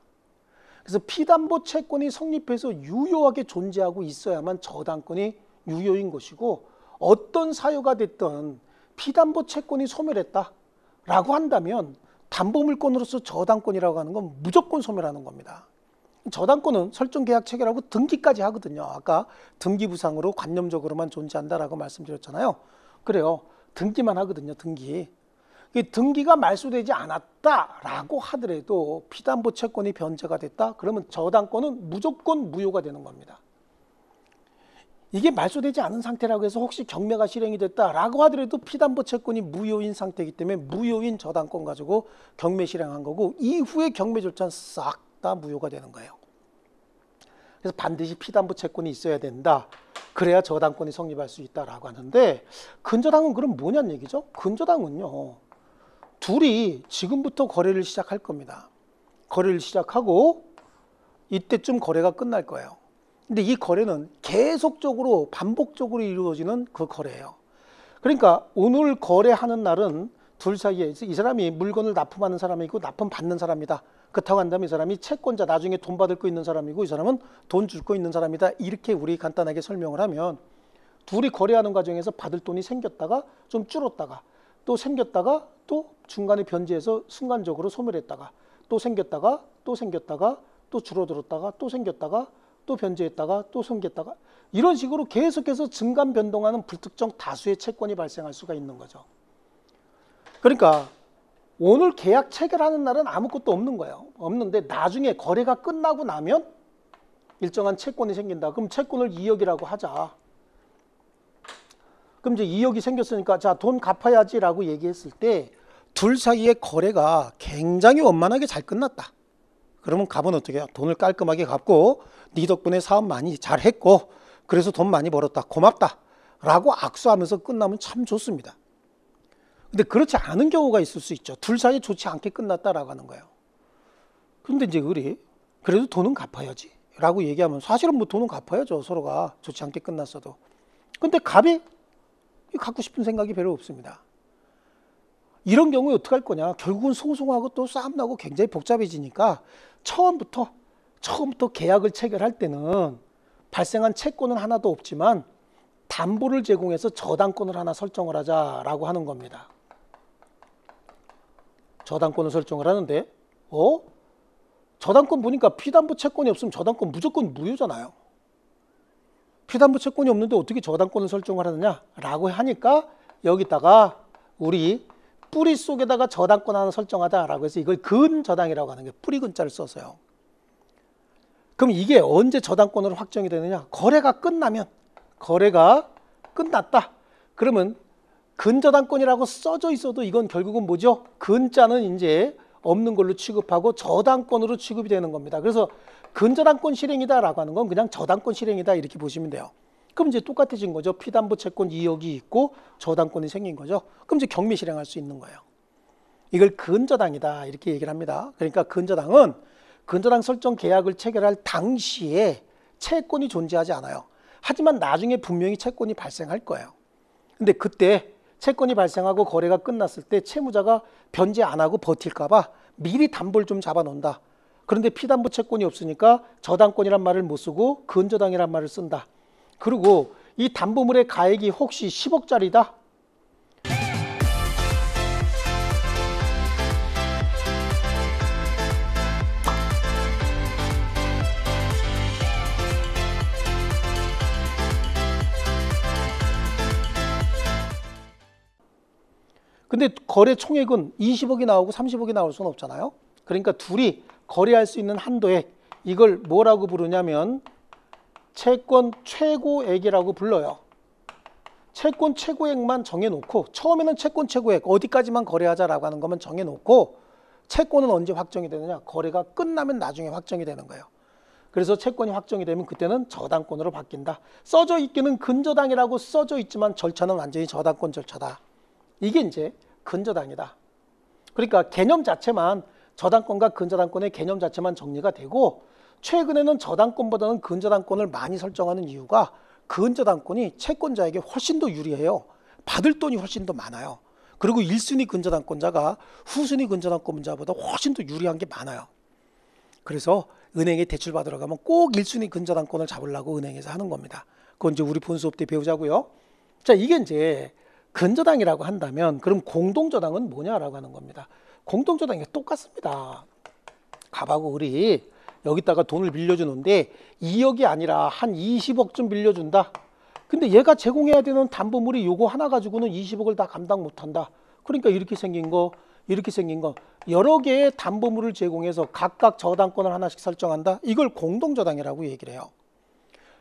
그래서 피담보 채권이 성립해서 유효하게 존재하고 있어야만 저당권이 유효인 것이고 어떤 사유가 됐든 피담보 채권이 소멸했다라고 한다면 담보물건으로서 저당권이라고 하는 건 무조건 소멸하는 겁니다. 저당권은 설정계약 체결하고 등기까지 하거든요. 아까 등기부상으로 관념적으로만 존재한다라고 말씀드렸잖아요. 그래요. 등기만 하거든요. 등기가 말소되지 않았다라고 하더라도 피담보 채권이 변제가 됐다. 그러면 저당권은 무조건 무효가 되는 겁니다. 이게 말소되지 않은 상태라고 해서 혹시 경매가 실행이 됐다라고 하더라도 피담보 채권이 무효인 상태이기 때문에 무효인 저당권 가지고 경매 실행한 거고 이후에 경매 절차는 싹 다 무효가 되는 거예요. 그래서 반드시 피담보 채권이 있어야 된다. 그래야 저당권이 성립할 수 있다라고 하는데 근저당은 그럼 뭐냐는 얘기죠? 근저당은요. 둘이 지금부터 거래를 시작할 겁니다. 거래를 시작하고 이때쯤 거래가 끝날 거예요. 근데 이 거래는 계속적으로 반복적으로 이루어지는 그 거래예요. 그러니까 오늘 거래하는 날은 둘 사이에 이 사람이 물건을 납품하는 사람이고 납품 받는 사람이다. 그렇다고 한다면 이 사람이 채권자 나중에 돈 받을 거 있는 사람이고 이 사람은 돈 줄 거 있는 사람이다. 이렇게 우리 간단하게 설명을 하면 둘이 거래하는 과정에서 받을 돈이 생겼다가 좀 줄었다가 또 생겼다가 또 중간에 변제해서 순간적으로 소멸했다가 또 생겼다가 또 줄어들었다가 또 생겼다가 또 변제했다가 또 생겼다가 이런 식으로 계속해서 증감 변동하는 불특정 다수의 채권이 발생할 수가 있는 거죠. 그러니까 오늘 계약 체결하는 날은 아무것도 없는 거예요. 없는데 나중에 거래가 끝나고 나면 일정한 채권이 생긴다. 그럼 채권을 2억이라고 하자. 그럼 이제 2억이 생겼으니까 자, 돈 갚아야지 라고 얘기했을 때 둘 사이의 거래가 굉장히 원만하게 잘 끝났다. 그러면 갑은 어떻게 해요? 돈을 깔끔하게 갚고 네 덕분에 사업 많이 잘했고 그래서 돈 많이 벌었다. 고맙다. 라고 악수하면서 끝나면 참 좋습니다. 근데 그렇지 않은 경우가 있을 수 있죠. 둘 사이 좋지 않게 끝났다라고 하는 거예요. 그런데 이제 그래도 돈은 갚아야지 라고 얘기하면 사실은 뭐 돈은 갚아야죠. 서로가 좋지 않게 끝났어도. 근데 갑이 갖고 싶은 생각이 별로 없습니다. 이런 경우에 어떻게 할 거냐. 결국은 소송하고 또 싸움 나고 굉장히 복잡해지니까 처음부터 계약을 체결할 때는 발생한 채권은 하나도 없지만 담보를 제공해서 저당권을 하나 설정을 하자라고 하는 겁니다. 저당권을 설정을 하는데 저당권 보니까 피담보 채권이 없으면 저당권 무조건 무효잖아요. 피담보 채권이 없는데 어떻게 저당권을 설정을 하느냐라고 하니까 여기다가 우리 뿌리 속에다가 저당권 하나 설정하자라고 해서 이걸 근저당이라고 하는 게 뿌리 근자를 써서요. 그럼 이게 언제 저당권으로 확정이 되느냐? 거래가 끝나면 거래가 끝났다. 그러면 근저당권이라고 써져 있어도 이건 결국은 뭐죠? 근자는 이제 없는 걸로 취급하고 저당권으로 취급이 되는 겁니다. 그래서 근저당권 실행이다라고 하는 건 그냥 저당권 실행이다 이렇게 보시면 돼요. 그럼 이제 똑같아진 거죠. 피담보 채권 2억이 있고 저당권이 생긴 거죠. 그럼 이제 경매 실행할 수 있는 거예요. 이걸 근저당이다 이렇게 얘기를 합니다. 그러니까 근저당은 근저당 설정 계약을 체결할 당시에 채권이 존재하지 않아요. 하지만 나중에 분명히 채권이 발생할 거예요. 근데 그때 채권이 발생하고 거래가 끝났을 때 채무자가 변제 안 하고 버틸까 봐 미리 담보를 좀 잡아 놓는다. 그런데 피담보 채권이 없으니까 저당권이란 말을 못 쓰고 근저당이란 말을 쓴다. 그리고 이 담보물의 가액이 혹시 10억짜리다? 근데 거래 총액은 20억이 나오고 30억이 나올 수는 없잖아요. 그러니까 둘이 거래할 수 있는 한도액, 이걸 뭐라고 부르냐면 채권 최고액이라고 불러요. 채권 최고액만 정해놓고 처음에는 채권 최고액 어디까지만 거래하자라고 하는 것만 정해놓고 채권은 언제 확정이 되느냐? 거래가 끝나면 나중에 확정이 되는 거예요. 그래서 채권이 확정이 되면 그때는 저당권으로 바뀐다. 써져 있기는 근저당이라고 써져 있지만 절차는 완전히 저당권 절차다. 이게 이제 근저당이다. 그러니까 개념 자체만 저당권과 근저당권의 개념 자체만 정리가 되고 최근에는 저당권보다는 근저당권을 많이 설정하는 이유가 근저당권이 채권자에게 훨씬 더 유리해요. 받을 돈이 훨씬 더 많아요. 그리고 1순위 근저당권자가 후순위 근저당권자보다 훨씬 더 유리한 게 많아요. 그래서 은행에 대출 받으러 가면 꼭 1순위 근저당권을 잡으려고 은행에서 하는 겁니다. 그건 이제 우리 본 수업 때 배우자고요. 자, 이게 이제 근저당이라고 한다면 그럼 공동저당은 뭐냐라고 하는 겁니다. 공동저당이 똑같습니다. 갑하고 을이 여기다가 돈을 빌려주는데 2억이 아니라 한 20억쯤 빌려준다. 근데 얘가 제공해야 되는 담보물이 요거 하나 가지고는 20억을 다 감당 못한다. 그러니까 이렇게 생긴 거 여러 개의 담보물을 제공해서 각각 저당권을 하나씩 설정한다. 이걸 공동저당이라고 얘기를 해요.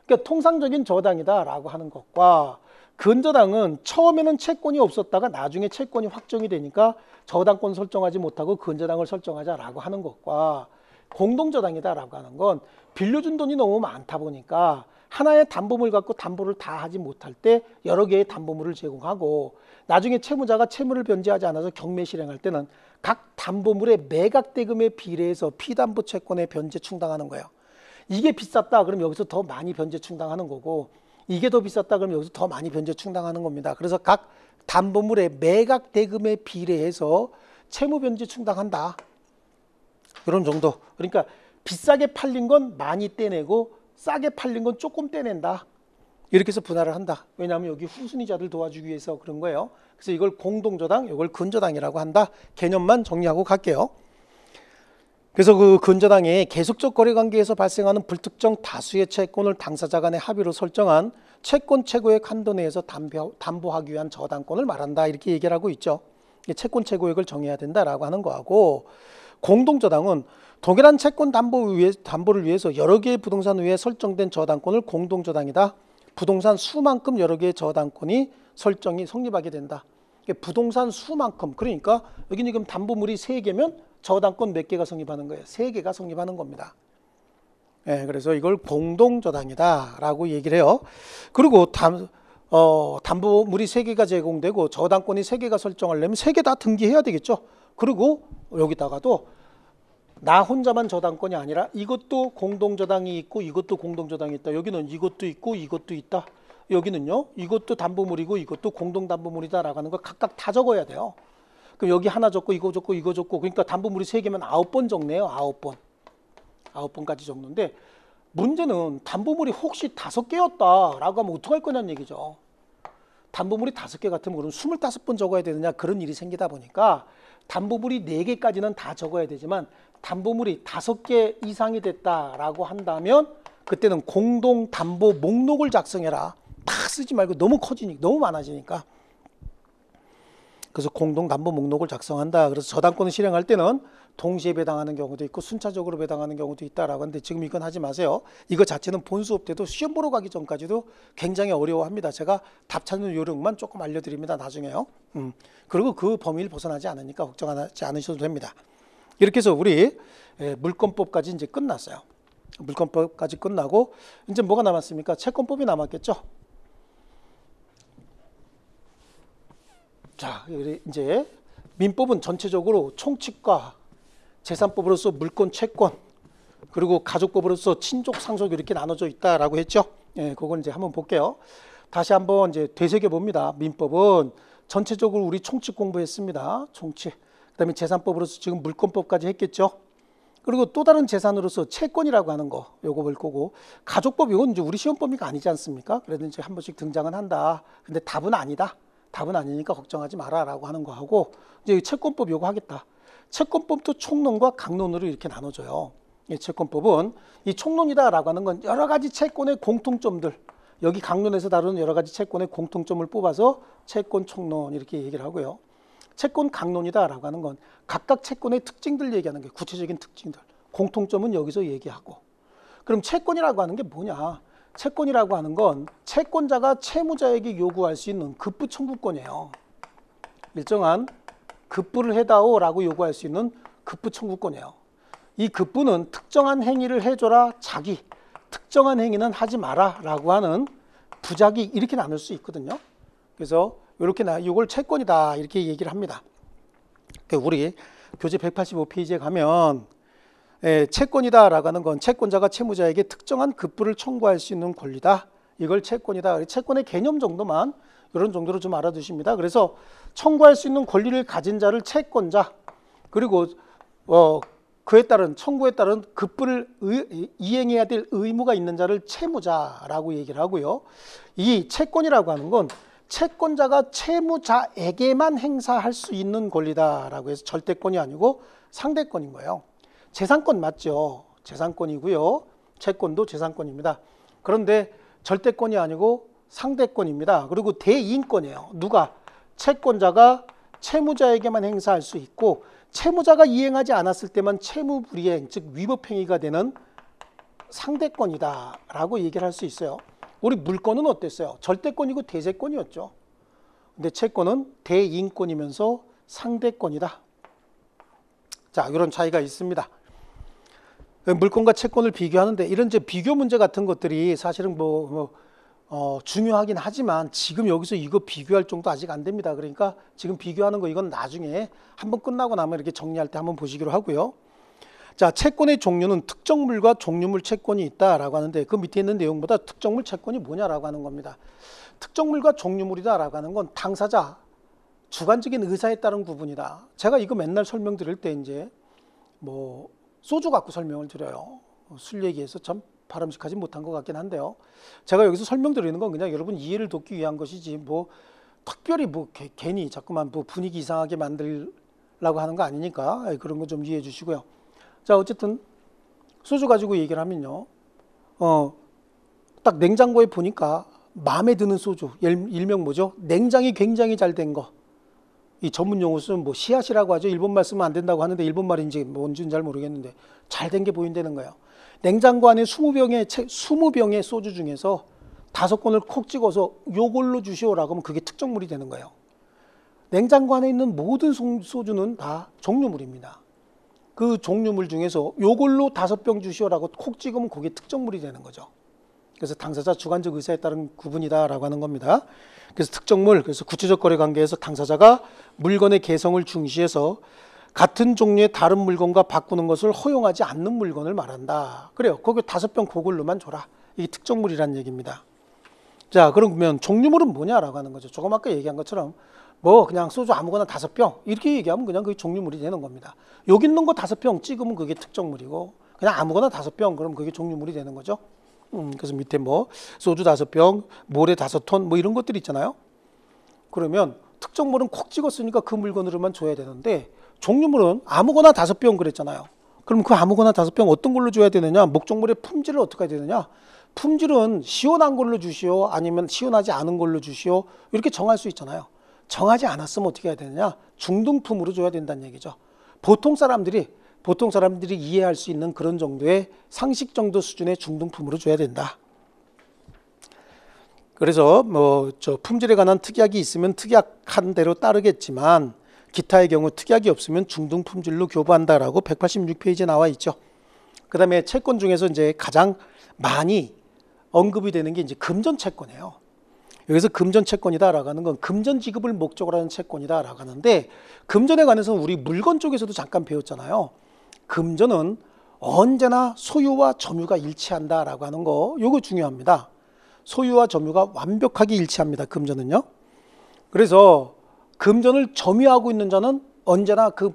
그러니까 통상적인 저당이다라고 하는 것과 근저당은 처음에는 채권이 없었다가 나중에 채권이 확정이 되니까 저당권 설정하지 못하고 근저당을 설정하자라고 하는 것과 공동저당이다라고 하는 건 빌려준 돈이 너무 많다 보니까 하나의 담보물 갖고 담보를 다 하지 못할 때 여러 개의 담보물을 제공하고 나중에 채무자가 채무를 변제하지 않아서 경매 실행할 때는 각 담보물의 매각 대금에 비례해서 피담보 채권의 변제 충당하는 거예요. 이게 비쌌다 그럼 여기서 더 많이 변제 충당하는 거고 이게 더 비쌌다 그럼 여기서 더 많이 변제 충당하는 겁니다. 그래서 각 담보물의 매각 대금에 비례해서 채무 변제 충당한다. 이런 정도. 그러니까 비싸게 팔린 건 많이 떼내고 싸게 팔린 건 조금 떼낸다. 이렇게 해서 분할을 한다. 왜냐하면 여기 후순위자들 도와주기 위해서 그런 거예요. 그래서 이걸 공동저당, 이걸 근저당이라고 한다. 개념만 정리하고 갈게요. 그래서 그 근저당의 계속적 거래관계에서 발생하는 불특정 다수의 채권을 당사자 간의 합의로 설정한 채권 최고액 한도 내에서 담보하기 위한 저당권을 말한다. 이렇게 얘기를 하고 있죠. 채권 최고액을 정해야 된다라고 하는 거하고 공동저당은 동일한 채권 담보를 위해서 여러 개의 부동산 위에 설정된 저당권을 공동저당이다. 부동산 수만큼 여러 개의 저당권이 설정이 성립하게 된다. 부동산 수만큼 그러니까 여기 지금 담보물이 3개면 저당권 몇 개가 성립하는 거예요? 3개가 성립하는 겁니다. 예, 그래서 이걸 공동저당이다 라고 얘기를 해요. 그리고 담보물이 3개가 제공되고 저당권이 3개가 설정하려면 3개 다 등기해야 되겠죠. 그리고 여기다가도 나 혼자만 저당권이 아니라 이것도 공동저당이 있고 이것도 공동저당이 있다. 여기는 이것도 있고 이것도 있다. 여기는요. 이것도 담보물이고 이것도 공동담보물이다라고 하는 걸 각각 다 적어야 돼요. 그럼 여기 하나 적고 이거 적고 이거 적고 그러니까 담보물이 3개면 9번 적네요. 9번. 9번까지 적는데 문제는 담보물이 혹시 5개였다라고 하면 어떡할 거냐는 얘기죠. 담보물이 5개 같으면 그럼 25번 적어야 되느냐 그런 일이 생기다 보니까 담보물이 4개까지는 다 적어야 되지만 담보물이 5개 이상이 됐다라고 한다면 그때는 공동담보 목록을 작성해라. 다 쓰지 말고 너무 커지니까 너무 많아지니까. 그래서 공동담보 목록을 작성한다. 그래서 저당권을 실행할 때는 동시에 배당하는 경우도 있고 순차적으로 배당하는 경우도 있다라고 하는데 지금 이건 하지 마세요. 이거 자체는 본 수업 때도 시험 보러 가기 전까지도 굉장히 어려워합니다. 제가 답 찾는 요령만 조금 알려드립니다. 나중에요. 그리고 그 범위를 벗어나지 않으니까 걱정하지 않으셔도 됩니다. 이렇게 해서 우리 물권법까지 이제 끝났어요. 물권법까지 끝나고 이제 뭐가 남았습니까? 채권법이 남았겠죠. 자, 이제 민법은 전체적으로 총칙과 재산법으로서 물권, 채권 그리고 가족법으로서 친족, 상속 이렇게 나눠져 있다라고 했죠. 예, 그건 이제 한번 볼게요. 다시 한번 이제 되새겨 봅니다. 민법은 전체적으로 우리 총칙 공부했습니다. 총칙. 그다음에 재산법으로서 지금 물권법까지 했겠죠. 그리고 또 다른 재산으로서 채권이라고 하는 거 요거 볼 거고 가족법 이건 이제 우리 시험 범위가 아니지 않습니까? 그래도 이제 한 번씩 등장은 한다. 근데 답은 아니다. 답은 아니니까 걱정하지 마라라고 하는 거 하고 이제 채권법 요거 하겠다. 채권법도 총론과 강론으로 이렇게 나눠져요. 이 채권법은 이 총론이다라고 하는 건 여러 가지 채권의 공통점들 여기 강론에서 다루는 여러 가지 채권의 공통점을 뽑아서 채권 총론 이렇게 얘기를 하고요. 채권 강론이다라고 하는 건 각각 채권의 특징들 얘기하는 게 구체적인 특징들 공통점은 여기서 얘기하고 그럼 채권이라고 하는 게 뭐냐 채권이라고 하는 건 채권자가 채무자에게 요구할 수 있는 급부 청구권이에요. 일정한 급부를 해다오라고 요구할 수 있는 급부 청구권이에요. 이 급부는 특정한 행위를 해줘라 자기, 특정한 행위는 하지 마라 라고 하는 부작위 이렇게 나눌 수 있거든요. 그래서 이렇게 이걸 채권이다 이렇게 얘기를 합니다. 우리 교재 185페이지에 가면 채권이다 라고 하는 건 채권자가 채무자에게 특정한 급부를 청구할 수 있는 권리다. 이걸 채권이다. 채권의 개념 정도만 이런 정도로 좀 알아두십니다. 그래서 청구할 수 있는 권리를 가진 자를 채권자, 그리고 그에 따른 청구에 따른 급부를 이행해야 될 의무가 있는 자를 채무자라고 얘기를 하고요. 이 채권이라고 하는 건 채권자가 채무자에게만 행사할 수 있는 권리다라고 해서 절대권이 아니고 상대권인 거예요. 재산권 맞죠? 재산권이고요. 채권도 재산권입니다. 그런데 절대권이 아니고 상대권입니다. 그리고 대이인권이에요. 누가? 채권자가 채무자에게만 행사할 수 있고 채무자가 이행하지 않았을 때만 채무불이행, 즉 위법행위가 되는 상대권이다 라고 얘기를 할 수 있어요. 우리 물권은 어땠어요? 절대권이고 대세권이었죠. 근데 채권은 대이인권이면서 상대권이다. 자, 이런 차이가 있습니다. 물권과 채권을 비교하는데 이런 이제 비교 문제 같은 것들이 사실은 중요하긴 하지만 지금 여기서 이거 비교할 정도 아직 안 됩니다. 그러니까 지금 비교하는 거 이건 나중에 한번 끝나고 나면 이렇게 정리할 때 한번 보시기로 하고요. 자, 채권의 종류는 특정물과 종류물 채권이 있다라고 하는데 그 밑에 있는 내용보다 특정물 채권이 뭐냐라고 하는 겁니다. 특정물과 종류물이다라고 하는 건 당사자 주관적인 의사에 따른 구분이다. 제가 이거 맨날 설명드릴 때 이제 소주 갖고 설명을 드려요. 술 얘기해서 참 바람직하지 못한 것 같긴 한데요. 제가 여기서 설명드리는 건 그냥 여러분 이해를 돕기 위한 것이지 특별히 괜히 자꾸만 분위기 이상하게 만들려고 하는 거 아니니까 그런 거 좀 이해해 주시고요. 자, 어쨌든 소주 가지고 얘기를 하면요. 딱 냉장고에 보니까 마음에 드는 소주, 일명 뭐죠? 냉장이 굉장히 잘 된 거. 이 전문 용어 쓰면 씨앗이라고 하죠. 일본말 쓰면 안 된다고 하는데 일본말인지 뭔지는 잘 모르겠는데 잘 된 게 보인다는 거예요. 냉장고 안에 20병의 소주 중에서 5권을 콕 찍어서 요걸로 주시오라고 하면 그게 특정물이 되는 거예요. 냉장고 안에 있는 모든 소주는 다 종류물입니다. 그 종류물 중에서 요걸로 5병 주시오라고 콕 찍으면 그게 특정물이 되는 거죠. 그래서 당사자 주관적 의사에 따른 구분이다라고 하는 겁니다. 그래서 특정물, 그래서 구체적 거래 관계에서 당사자가 물건의 개성을 중시해서 같은 종류의 다른 물건과 바꾸는 것을 허용하지 않는 물건을 말한다. 그래요. 거기 5병 그걸로만 줘라. 이게 특정물이라는 얘기입니다. 자, 그러면 종류물은 뭐냐라고 하는 거죠. 조금 아까 얘기한 것처럼 그냥 소주 아무거나 5병 이렇게 얘기하면 그냥 그게 종류물이 되는 겁니다. 여기 있는 거 5병 찍으면 그게 특정물이고 그냥 아무거나 5병 그러면 그게 종류물이 되는 거죠. 그래서 밑에 소주 5병, 모래 5톤 이런 것들이 있잖아요. 그러면 특정물은 콕 찍었으니까 그 물건으로만 줘야 되는데 종류물은 아무거나 5병 그랬잖아요. 그럼 그 아무거나 5병 어떤 걸로 줘야 되느냐? 목적물의 품질을 어떻게 해야 되느냐? 품질은 시원한 걸로 주시오, 아니면 시원하지 않은 걸로 주시오, 이렇게 정할 수 있잖아요. 정하지 않았으면 어떻게 해야 되느냐? 중등품으로 줘야 된다는 얘기죠. 보통 사람들이 이해할 수 있는 그런 정도의 상식 정도 수준의 중등품으로 줘야 된다. 그래서 품질에 관한 특약이 있으면 특약한 대로 따르겠지만 기타의 경우 특약이 없으면 중등 품질로 교부한다라고 186페이지에 나와 있죠. 그다음에 채권 중에서 이제 가장 많이 언급이 되는 게 이제 금전 채권이에요. 여기서 금전 채권이다라고 하는 건 금전 지급을 목적으로 하는 채권이다라고 하는데 금전에 관해서는 우리 물건 쪽에서도 잠깐 배웠잖아요. 금전은 언제나 소유와 점유가 일치한다라고 하는 거, 요거 중요합니다. 소유와 점유가 완벽하게 일치합니다. 금전은요. 그래서 금전을 점유하고 있는 자는 언제나 그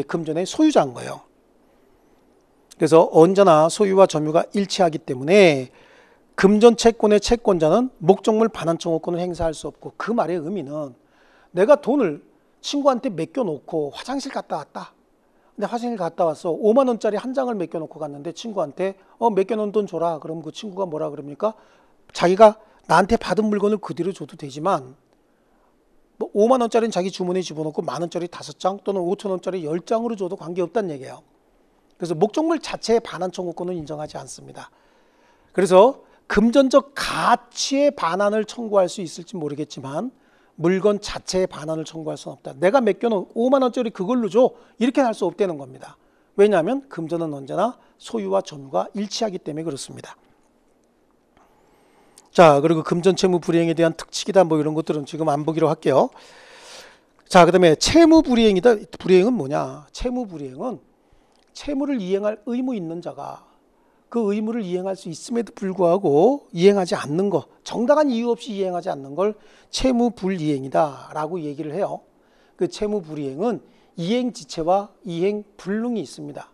금전의 소유자인 거예요. 그래서 언제나 소유와 점유가 일치하기 때문에 금전 채권의 채권자는 목적물 반환 청구권을 행사할 수 없고, 그 말의 의미는 내가 돈을 친구한테 맡겨놓고 화장실 갔다 왔다. 근데 화장실 갔다 왔어. 5만 원짜리 한 장을 맡겨놓고 갔는데 친구한테 맡겨놓은 돈 줘라. 그럼 그 친구가 뭐라 그럽니까? 자기가 나한테 받은 물건을 그대로 줘도 되지만 5만 원짜리는 자기 주머니에 집어넣고 만 원짜리 5장 또는 5천 원짜리 10장으로 줘도 관계없다는 얘기예요. 그래서 목적물 자체의 반환 청구권은 인정하지 않습니다. 그래서 금전적 가치의 반환을 청구할 수 있을지 모르겠지만 물건 자체의 반환을 청구할 수는 없다. 내가 맡겨놓은 5만 원짜리 그걸로 줘. 이렇게 할 수 없다는 겁니다. 왜냐하면 금전은 언제나 소유와 점유가 일치하기 때문에 그렇습니다. 자, 그리고 금전 채무 불이행에 대한 특칙이다 뭐 이런 것들은 지금 안 보기로 할게요. 자, 그다음에 채무 불이행이다. 불이행은 뭐냐? 채무 불이행은 채무를 이행할 의무 있는 자가 그 의무를 이행할 수 있음에도 불구하고 이행하지 않는 것, 정당한 이유 없이 이행하지 않는 걸 채무 불이행이다라고 얘기를 해요. 그 채무 불이행은 이행 지체와 이행 불능이 있습니다.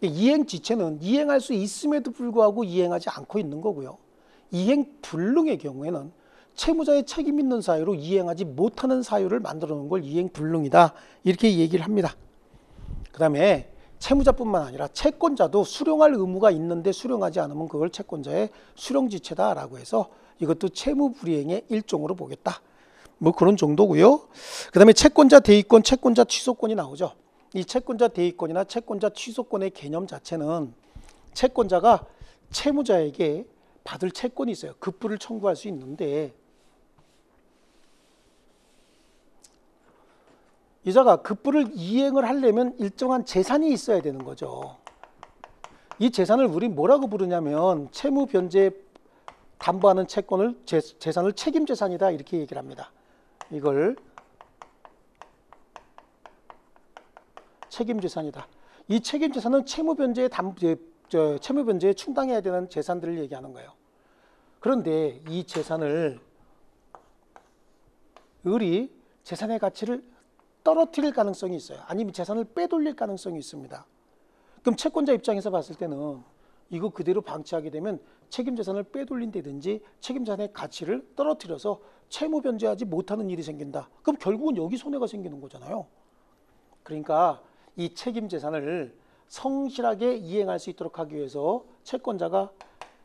이행 지체는 이행할 수 있음에도 불구하고 이행하지 않고 있는 거고요. 이행 불능의 경우에는 채무자의 책임 있는 사유로 이행하지 못하는 사유를 만들어 놓은 걸 이행 불능이다. 이렇게 얘기를 합니다. 그 다음에 채무자뿐만 아니라 채권자도 수령할 의무가 있는데 수령하지 않으면 그걸 채권자의 수령지체다라고 해서 이것도 채무불이행의 일종으로 보겠다. 뭐 그런 정도고요. 그 다음에 채권자 대위권, 채권자 취소권이 나오죠. 이 채권자 대위권이나 채권자 취소권의 개념 자체는 채권자가 채무자에게 받을 채권이 있어요. 급부를 청구할 수 있는데 이자가 급부를 이행을 하려면 일정한 재산이 있어야 되는 거죠. 이 재산을 우리 뭐라고 부르냐면 채무 변제에 담보하는 채권을 재산을 책임 재산이다 이렇게 얘기를 합니다. 이걸 책임 재산이다. 이 책임 재산은 채무 변제에 채무 변제에 충당해야 되는 재산들을 얘기하는 거예요. 그런데 이 재산을 을이 재산의 가치를 떨어뜨릴 가능성이 있어요. 아니면 재산을 빼돌릴 가능성이 있습니다. 그럼 채권자 입장에서 봤을 때는 이거 그대로 방치하게 되면 책임재산을 빼돌린다든지 책임재산의 가치를 떨어뜨려서 채무 변제하지 못하는 일이 생긴다. 그럼 결국은 여기 손해가 생기는 거잖아요. 그러니까 이 책임재산을 성실하게 이행할 수 있도록 하기 위해서 채권자가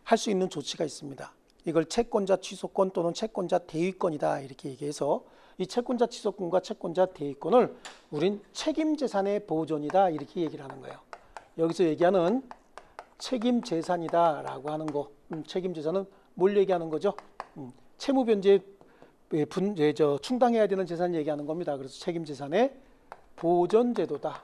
할 수 있는 조치가 있습니다. 이걸 채권자 취소권 또는 채권자 대위권이다 이렇게 얘기해서 이 채권자 취소권과 채권자 대위권을 우린 책임재산의 보존이다 이렇게 얘기를 하는 거예요. 여기서 얘기하는 책임재산이다 라고 하는 거, 책임재산은 뭘 얘기하는 거죠? 채무 변제에 충당해야 되는 재산을 얘기하는 겁니다. 그래서 책임재산의 보존제도다.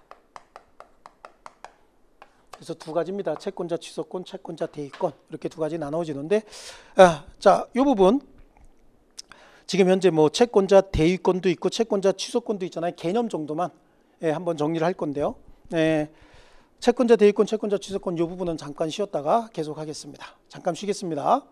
그래서 두 가지입니다. 채권자 취소권, 채권자 대위권 이렇게 두 가지 나눠지는데 자, 이 부분 지금 현재 뭐 채권자 대위권도 있고 채권자 취소권도 있잖아요. 개념 정도만 한번 정리를 할 건데요. 채권자 대위권, 채권자 취소권 이 부분은 잠깐 쉬었다가 계속하겠습니다. 잠깐 쉬겠습니다.